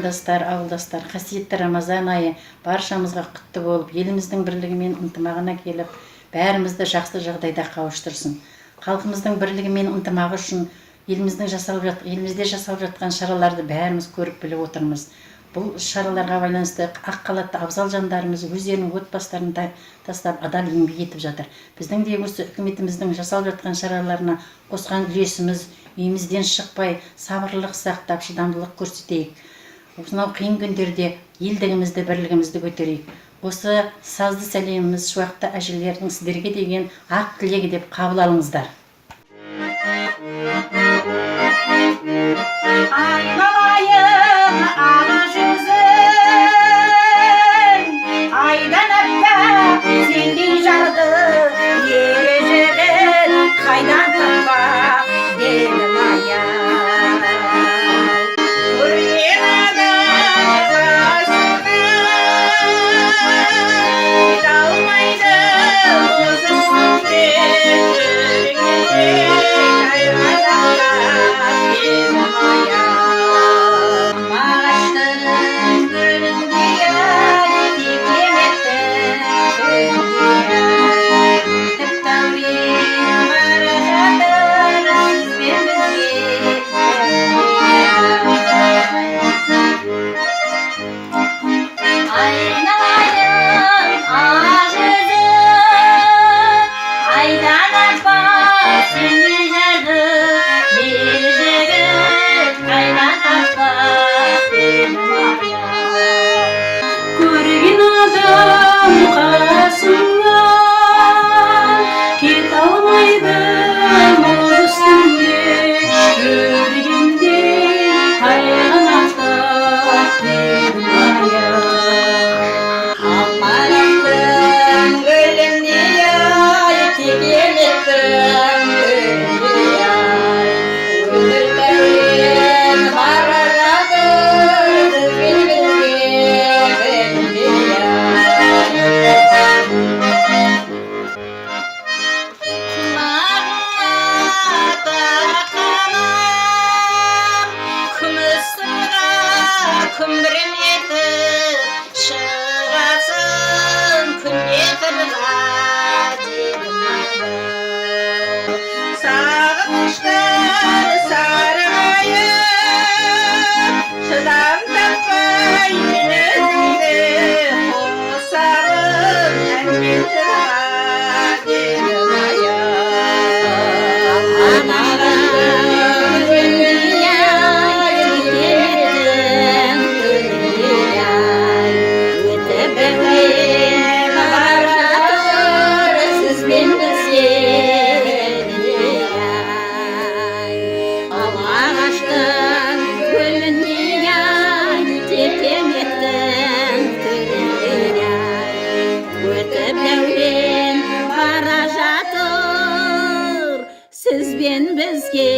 отандастар, ауылдастар, қасиетті Рамазан айы баршамызға құтты болып, еліміздің бірлігі мен ынтымағына келіп, бәрімізді жақсы жағдайда қауыштырсын. Халқымыздың бірлігі мен ынтымағы үшін елімізде жасалып жатқан шараларды бәріміз көріп біліп отырмыз. Бұл шараларға байланысты ақ халатты абзал жандарымыз өздерінің отбасыларын тастап адал еңбек етіп жатыр. Біздің де осы үкіметіміздің жасалып жатқан шараларына қосқан үлесіміз, үйімізден шықпай, сабырлық сақтап, шыдамдылық көрсетейік. Осынау қиын күндерде елдігімізді, бірлігімізді көтерейік. Осы сазды сәлеміміз шуақты әжелердің сіздерге деген ақ тілегі деп қабыл алыңыздар. Айналайын ана жүзің, айдан аппақ сендей жарды, ер жігіт қайдан таппақ дедім аял. Көрген адам ғашығын, кете алмайды осы үстінде, күмбірім етіп шығасың күнде қырға дедім аял. Сағыныштар сарғайып, шыдам таппай мен өзіңді қосамын әнмен жырға дедім аял. Сізбен бізге